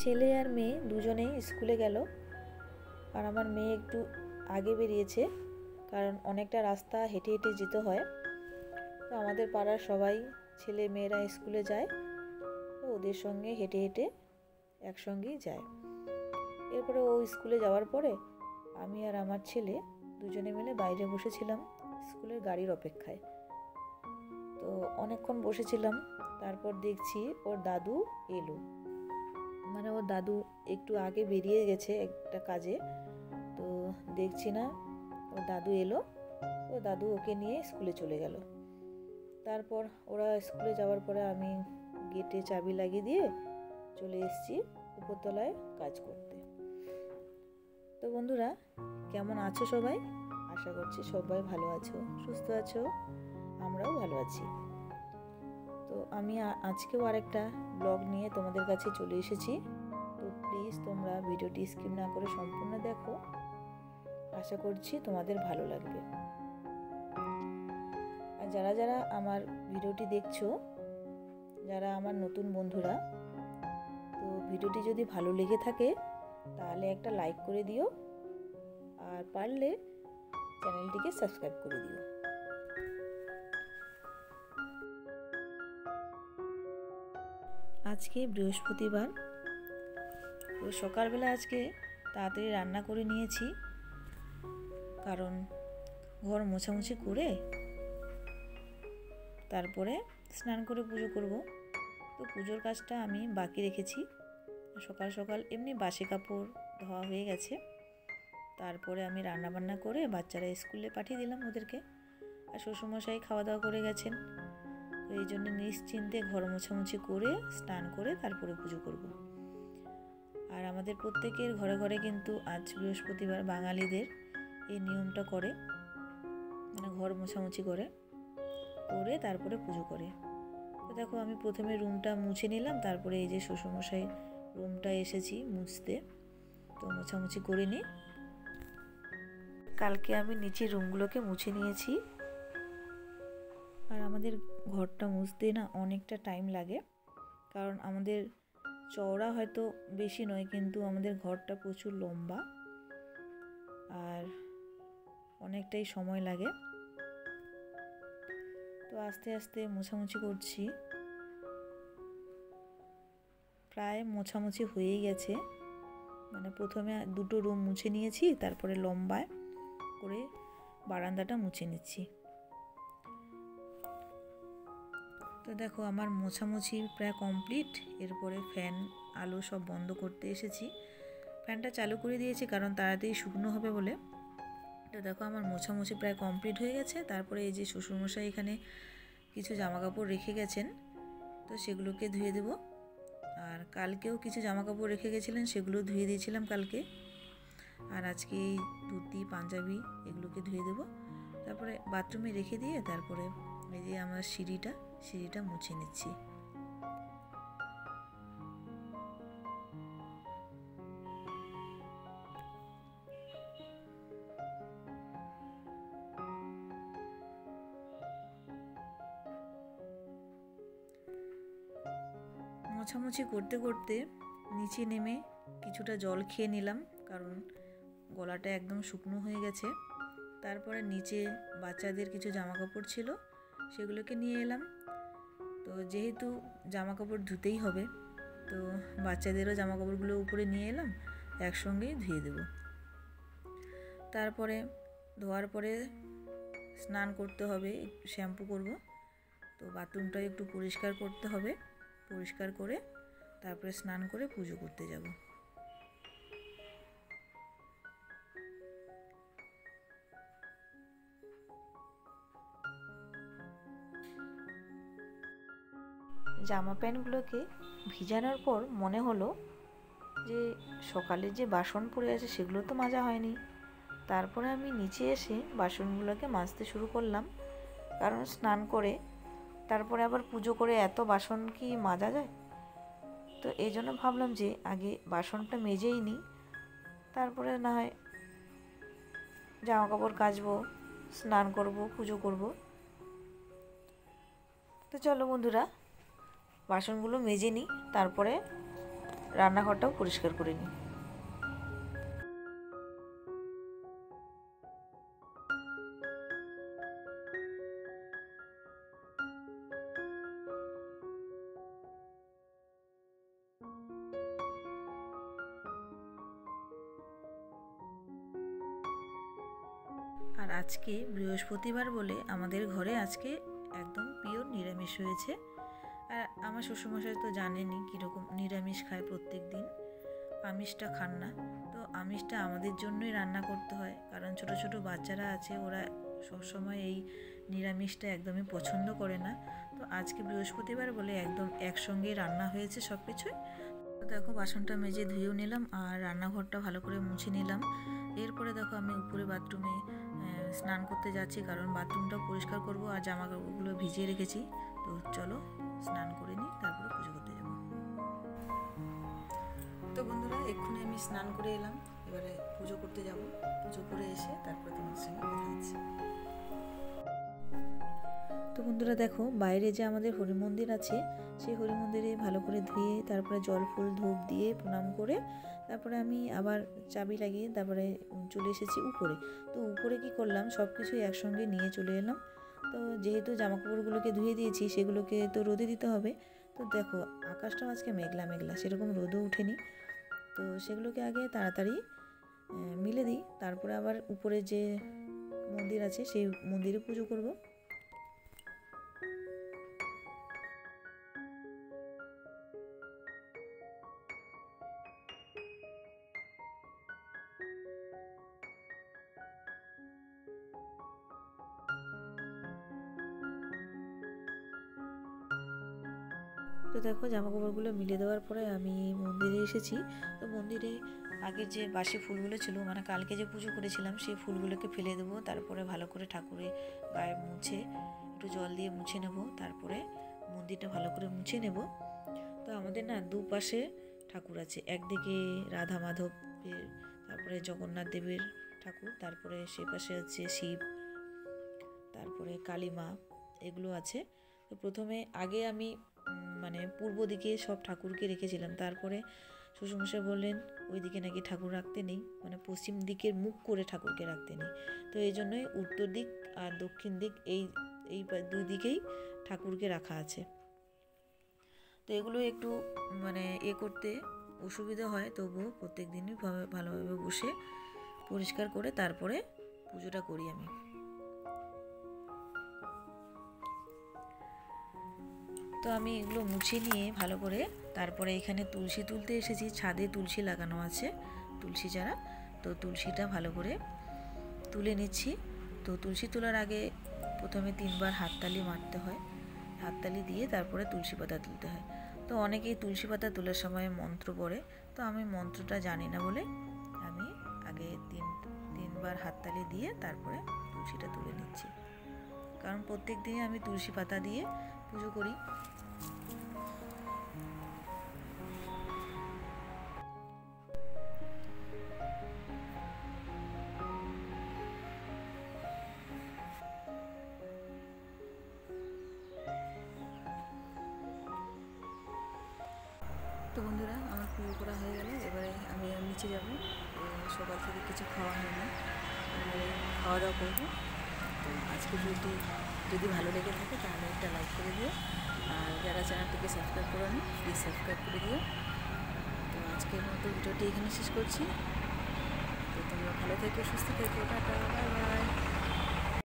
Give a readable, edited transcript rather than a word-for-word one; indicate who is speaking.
Speaker 1: ছেলে আর মেয়ে দুজনেই স্কুলে গেল। আর আমার মেয়ে একটু আগে বেরিয়েছে, কারণ অনেকটা রাস্তা হেঁটে হেঁটে যেতে হয়। তো আমাদের পাড়ার সবাই ছেলে মেয়েরা স্কুলে যায়, তো ওদের সঙ্গে হেঁটে হেঁটে একসঙ্গেই যায়। এরপরে ও স্কুলে যাওয়ার পরে আমি আর আমার ছেলে দুজনে মিলে বাইরে বসেছিলাম স্কুলের গাড়ির অপেক্ষায়। তো অনেকক্ষণ বসেছিলাম, তারপর দেখছি ওর দাদু এলো। মানে ওর দাদু একটু আগে বেরিয়ে গেছে একটা কাজে, তো দেখছি না ওর দাদু এলো। ও দাদু ওকে নিয়ে স্কুলে চলে গেল। তারপর ওরা স্কুলে যাওয়ার পরে আমি গেটে চাবি লাগিয়ে দিয়ে চলে এসেছি উপরতলায় কাজ করতে। তো বন্ধুরা, কেমন আছো সবাই? আশা করছি সবাই ভালো আছো, সুস্থ আছো। আমরাও ভালো আছি। তো আমি আজকেও আরেকটা ব্লগ নিয়ে তোমাদের কাছে চলে এসেছি। তো প্লিজ তোমরা ভিডিওটি স্কিপ না করে সম্পূর্ণ দেখো, আশা করছি তোমাদের ভালো লাগবে। আর যারা যারা আমার ভিডিওটি দেখছো, যারা আমার নতুন বন্ধুরা, তো ভিডিওটি যদি ভালো লেগে থাকে তাহলে একটা লাইক করে দিও, আর পারলে চ্যানেলটিকে সাবস্ক্রাইব করে দিও। আজকে বৃহস্পতিবার, তো সকালবেলা আজকে তাড়াতাড়ি রান্না করে নিয়েছি, কারণ ঘর মোছামুছি করে তারপরে স্নান করে পুজো করব। তো পুজোর কাজটা আমি বাকি রেখেছি। সকাল সকাল এমনি বাসি কাপড় ধোয়া হয়ে গেছে। তারপরে আমি রান্নাবান্না করে বাচ্চারা স্কুলে পাঠিয়ে দিলাম ওদেরকে। আর শ্বশুরমশাই খাওয়া দাওয়া করে গেছেন, তো এই জন্য নিশ্চিন্তে ঘর মোছামুছি করে স্নান করে তারপরে পুজো করব। আর আমাদের প্রত্যেকের ঘরে ঘরে কিন্তু আজ বৃহস্পতিবার বাঙালিদের এই নিয়মটা করে, মানে ঘর মোছামুছি করে তারপরে পুজো করে। তো দেখো, আমি প্রথমে রুমটা মুছে নিলাম, তারপরে এই যে শ্বশুরমশাই রুমটা এসেছি মুছতে, তো মোছামুছি করে নিই। কালকে আমি নিচের রুমগুলোকে মুছে নিয়েছি। আর আমাদের ঘরটা মুছতে না অনেকটা টাইম লাগে, কারণ আমাদের চওড়া হয়তো বেশি নয়, কিন্তু আমাদের ঘরটা প্রচুর লম্বা আর অনেকটাই সময় লাগে। তো আস্তে আস্তে মোছামুছি করছি, প্রায় মোছামুছি হয়েই গেছে। মানে প্রথমে দুটো রুম মুছে নিয়েছি, তারপরে লম্বায় করে বারান্দাটা মুছে নিচ্ছি। তো দেখো, আমার মোছামুছি প্রায় কমপ্লিট। এরপরে ফ্যান আলো সব বন্ধ করতে এসেছি। ফ্যানটা চালু করে দিয়েছি কারণ তাড়াতাড়ি শুকনো হবে বলে। তো দেখো, আমার মোছামুছি প্রায় কমপ্লিট হয়ে গেছে। তারপরে এই যে শ্বশুরমশাই এখানে কিছু জামাকাপড় রেখে গেছেন, তো সেগুলোকে ধুয়ে দেব। আর কালকেও কিছু জামাকাপড় রেখে গেছিলেন, সেগুলো ধুয়ে দিয়েছিলাম কালকে। আর আজকে এই ধুতি পাঞ্জাবি এগুলোকে ধুয়ে দেব। তারপরে বাথরুমে রেখে দিয়ে তারপরে এই যে আমার সিঁড়িটা মুছে নিচ্ছি। মোছামুছি করতে করতে নিচে নেমে কিছুটা জল খেয়ে নিলাম, কারণ গলাটা একদম শুকনো হয়ে গেছে। তারপরে নিচে বাচ্চাদের কিছু জামাকাপড় ছিল, সেগুলোকে নিয়ে এলাম। তো যেহেতু জামাকাপড় ধুতেই হবে, তো বাচ্চাদেরও জামাকাপড়গুলো উপরে নিয়ে এলাম, একসঙ্গেই ধুয়ে দেব। তারপরে ধোয়ার পরে স্নান করতে হবে, একটু শ্যাম্পু করব। তো বাথরুমটা একটু পরিষ্কার করতে হবে, পরিষ্কার করে তারপরে স্নান করে পুজো করতে যাব। জামা প্যান্টগুলোকে ভিজানোর পর মনে হলো যে সকালে যে বাসন পড়ে আছে সেগুলো তো মাজা হয়নি। তারপরে আমি নিচে এসে বাসনগুলোকে মাজতে শুরু করলাম, কারণ স্নান করে তারপরে আবার পুজো করে এত বাসন কি মাজা যায়? তো এই জন্য ভাবলাম যে আগে বাসনটা মেজেই নিই, তারপরে না হয় জামা কাপড় কাচবো, স্নান করব, পুজো করব। তো চলো বন্ধুরা, বাসনগুলো মেজে নিই, তারপরে রান্নাঘরটাও পরিষ্কার করে নিই। আর আজকে বৃহস্পতিবার বলে আমাদের ঘরে আজকে একদম পিওর নিরামিষ হয়েছে। আর আমার শ্বশুরমশাই তো জানেনই কীরকম নিরামিষ খায় প্রত্যেক দিন, আমিষটা খান না। তো আমিষটা আমাদের জন্যই রান্না করতে হয়, কারণ ছোট ছোট বাচ্চারা আছে, ওরা সবসময় এই নিরামিষটা একদমই পছন্দ করে না। তো আজকে বৃহস্পতিবার বলে একদম একসঙ্গেই রান্না হয়েছে সব কিছুই। তো দেখো বাসনটা মেজে ধুয়েও নিলাম আর রান্নাঘরটা ভালো করে মুছে নিলাম। এরপরে দেখো আমি উপরে বাথরুমে স্নান করতে যাচ্ছি, কারণ বাথরুমটাও পরিষ্কার করব আর জামা কাপড়গুলো ভিজিয়ে রেখেছি। তো চলো স্নান করে নিই, তারপরে পুজো করতে যাব। তো বন্ধুরা এক্ষুনি আমি স্নান করে এলাম, এবারে পুজো করতে যাব। পুজো করে এসে তারপরে তোমার সঙ্গে কথা হচ্ছে। তো বন্ধুরা দেখো বাইরে যে আমাদের হরি মন্দির আছে, সেই হরি মন্দিরে ভালো করে ধুয়ে তারপরে জল ফুল ধূপ দিয়ে প্রণাম করে তারপরে আমি আবার চাবি লাগিয়ে তারপরে চলে এসেছি উপরে। তো উপরে কি করলাম, সব কিছুই একসঙ্গে নিয়ে চলে এলাম। তো যেহেতু জামা কাপড়গুলোকে ধুয়ে দিয়েছি, সেগুলোকে তো রোদে দিতে হবে। তো দেখো আকাশটাও আজকে মেঘলা মেঘলা, সেরকম রোদও ওঠেনি। তো সেগুলোকে আগে তাড়াতাড়ি মিলে দিই, তারপরে আবার উপরে যে মন্দির আছে সেই মন্দিরে পুজো করব। তো দেখো জামা কাপড়গুলো মিলে দেওয়ার পরে আমি মন্দিরে এসেছি। তো মন্দিরে আগের যে বাসি ফুলগুলো ছিল, মানে কালকে যে পুজো করেছিলাম, সেই ফুলগুলোকে ফেলে দেবো। তারপরে ভালো করে ঠাকুরের গায়ে মুছে একটু জল দিয়ে মুছে নেব, তারপরে মন্দিরটা ভালো করে মুছে নেব। তো আমাদের না দুপাশে ঠাকুর আছে, একদিকে রাধা মাধবের, তারপরে জগন্নাথ দেবের ঠাকুর, তারপরে সে পাশে হচ্ছে শিব, তারপরে কালী মা, এগুলো আছে। তো প্রথমে আগে আমি মানে পূর্ব দিকে সব ঠাকুরকে রেখেছিলাম, তারপরে শ্বশুরমশাই বললেন ওই দিকে নাকি ঠাকুর রাখতে নেই, মানে পশ্চিম দিকের মুখ করে ঠাকুরকে রাখতে নেই। তো এই জন্যই উত্তর দিক আর দক্ষিণ দিক এই দুই দিকেই ঠাকুরকে রাখা আছে। তো এগুলো একটু মানে করতে অসুবিধা হয়, তবুও প্রত্যেক দিনই ভালোভাবে বসে পরিষ্কার করে তারপরে পুজোটা করি আমি। তো আমি এগুলো মুছে নিয়ে ভালো করে তারপরে এখানে তুলসী তুলতে এসেছি। ছাদে তুলসী লাগানো আছে, তুলসী চারা। তো তুলসীটা ভালো করে তুলে নিচ্ছি। তো তুলসী তোলার আগে প্রথমে 3 বার হাততালি মারতে হয়, হাততালি দিয়ে তারপরে তুলসী পাতা তুলতে হয়। তো অনেকেই তুলসী পাতা তোলার সময় মন্ত্র পড়ে, তো আমি মন্ত্রটা জানি না বলে আমি আগে 3 বার হাততালি দিয়ে তারপরে তুলসীটা তুলে নিচ্ছি, কারণ প্রত্যেক দিনই আমি তুলসী পাতা দিয়ে পুজো করি। তো বন্ধুরা আমার পুজো করা হয়ে গেল, এবারে আমি নিচে যাব। সকাল থেকে কিছু খাওয়া হয়নি, এবারে খাওয়া দাওয়া করবো। তো আজকে ভিডিওটি যদি ভালো লেগে থাকে তাহলে একটা লাইক করে দিও, আর যারা চ্যানেলটিকে সাবস্ক্রাইব করোনি প্লিজ সাবস্ক্রাইব করে দিও। তো আজকের মতো ভিডিওটি এখানে শেষ করছি। তো তোমরা ভালো থেকো, সুস্থ থেকো, টাটা, বাই বাই।